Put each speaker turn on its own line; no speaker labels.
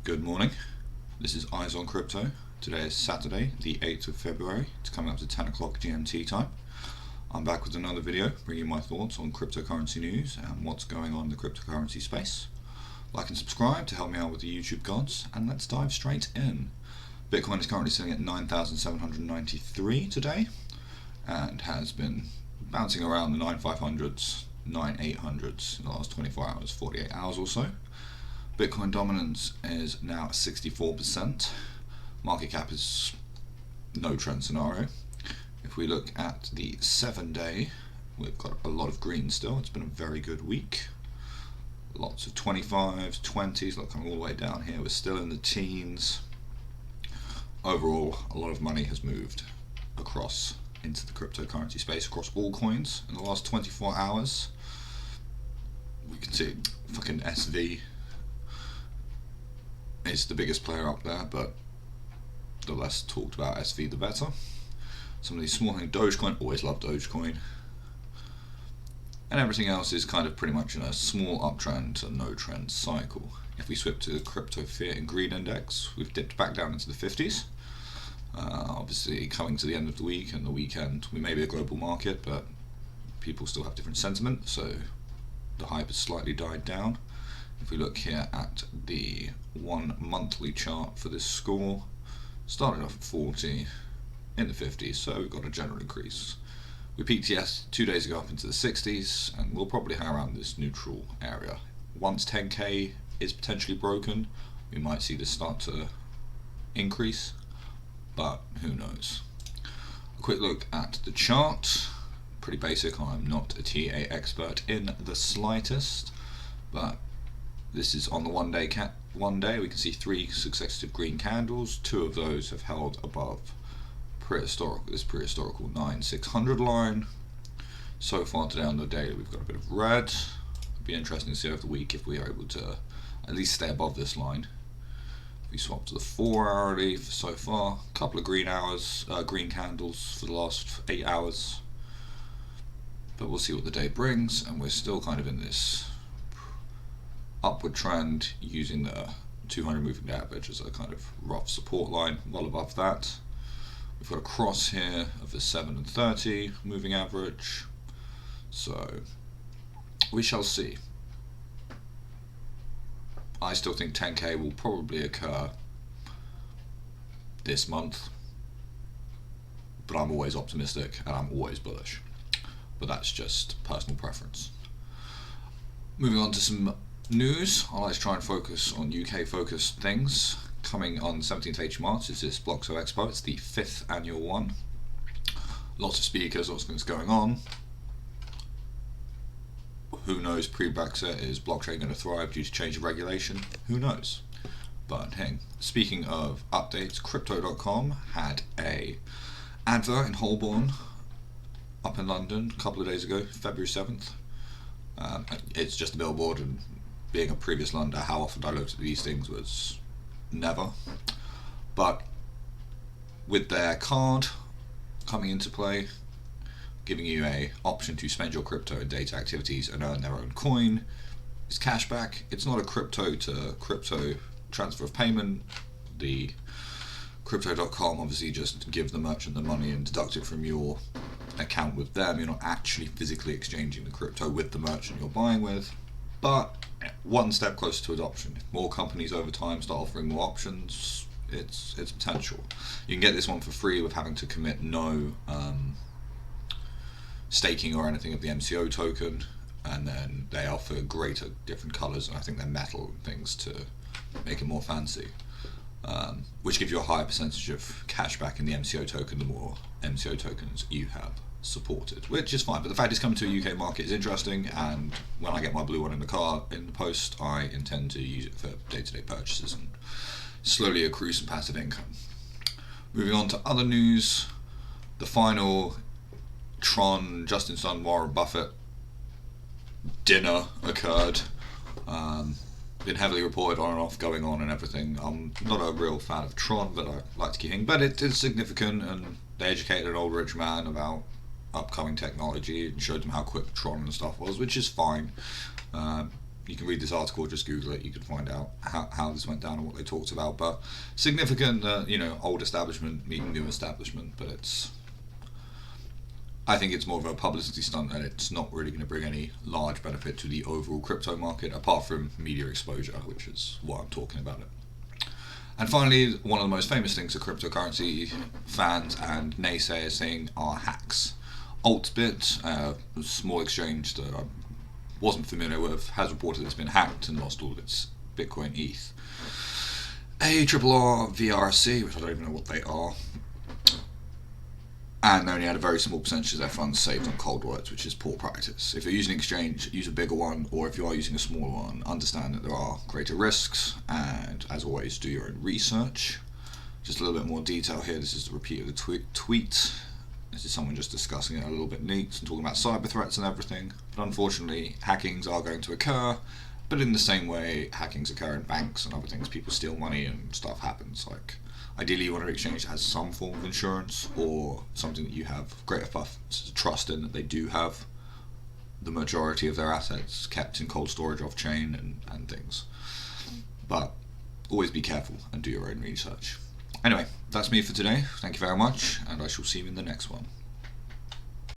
Good morning, this is Eyes on Crypto. Today is Saturday, the 8th of February. It's coming up to 10 o'clock GMT time. I'm back with another video bringing my thoughts on cryptocurrency news and what's going on in the cryptocurrency space. Like and subscribe to help me out with the YouTube gods, and let's dive straight in. Bitcoin is currently sitting at 9,793 today and has been bouncing around the 9,500s, 9,800s in the last 24 hours, 48 hours or so. Bitcoin dominance is now 64%. Market cap is no trend scenario. If we look at the 7-day, we've got a lot of green still. It's been a very good week. Lots of 25s, 20s, like coming all the way down here. We're still in the teens. Overall, a lot of money has moved across into the cryptocurrency space, across all coins in the last 24 hours. We can see fucking SV is the biggest player up there, but the less talked about SV the better. Some of these small things, Dogecoin, always love Dogecoin. And everything else is kind of pretty much in a small uptrend to no trend cycle. If we swip to the crypto fear and greed index, we've dipped back down into the 50s. Obviously coming to the end of the week and the weekend, we may be a global market, but people still have different sentiment, so the hype has slightly died down. If we look here at the 1 monthly chart for this score, started off at 40, in the 50s, so we've got a general increase. We peaked 2 days ago up into the 60s, and we'll probably hang around this neutral area. Once 10k is potentially broken, we might see this start to increase, but who knows. A quick look at the chart. Pretty basic, I'm not a TA expert in the slightest, but this is on the 1 day. We can see 3 successive green candles. 2 of those have held above this prehistorical 9600 line. So far today on the daily, we've got a bit of red. It'll be interesting to see over the week if we are able to at least stay above this line. If we swap to the 4 hourly so far, a couple of green candles for the last 8 hours. But we'll see what the day brings, and we're still kind of in this upward trend using the 200 moving average as a kind of rough support line. Well above that, we've got a cross here of the 7 and 30 moving average, so we shall see. I still think 10k will probably occur this month, but I'm always optimistic and I'm always bullish, but that's just personal preference. Moving on to some news, I like to try and focus on UK focused things. Coming on 17th of March is this Bloxo Expo. It's the 5th annual one. Lots of speakers, lots of things going on. Who knows, pre-Brexit, is blockchain going to thrive due to change of regulation? Who knows? But hey, speaking of updates, Crypto.com had a advert in Holborn up in London a couple of days ago, February 7th. It's just a billboard, and being a previous Londoner, how often I looked at these things was never. But with their card coming into play, giving you a option to spend your crypto in data activities and earn their own coin, it's cashback. It's not a crypto to crypto transfer of payment. The Crypto.com obviously just give the merchant the money and deduct it from your account with them. You're not actually physically exchanging the crypto with the merchant you're buying with, but one step closer to adoption. If more companies over time start offering more options, it's potential. You can get this one for free with having to commit no staking or anything of the MCO token, and then they offer greater different colors, and I think they're metal and things to make it more fancy, which gives you a higher percentage of cashback in the MCO token the more MCO tokens you have supported, which is fine. But the fact it's coming to a UK market is interesting, and when I get my blue one in the post, I intend to use it for day-to-day purchases and slowly accrue some passive income. Moving on to other news, the final Tron, Justin Sun, Warren Buffett dinner occurred. Been heavily reported on and off, going on and everything. I'm not a real fan of Tron, but I like to keep him. But it is significant, and they educated an old rich man about upcoming technology and showed them how quick Tron and stuff was, which is fine. you can read this article, just Google it, you can find out how this went down and what they talked about. But significant, old establishment meeting new establishment, but I think it's more of a publicity stunt, and it's not really going to bring any large benefit to the overall crypto market, apart from media exposure, which is why I'm talking about it. And finally, one of the most famous things that cryptocurrency fans and naysayers saying are hacks. Altbit, a small exchange that I wasn't familiar with, has reported it's been hacked and lost all of its Bitcoin ETH. ARRR VRC, which I don't even know what they are, and they only had a very small percentage of their funds saved on cold wallets, which is poor practice. If you're using an exchange, use a bigger one, or if you are using a smaller one, understand that there are greater risks, and as always, do your own research. Just a little bit more detail here. This is the repeat of the tweet. This is someone just discussing it a little bit neat and talking about cyber threats and everything. But unfortunately, hackings are going to occur, but in the same way hackings occur in banks and other things. People steal money and stuff happens. Like, ideally you want an exchange that has some form of insurance or something that you have greater trust in, that they do have the majority of their assets kept in cold storage off chain and things. But always be careful and do your own research. Anyway, that's me for today. Thank you very much, and I shall see you in the next one.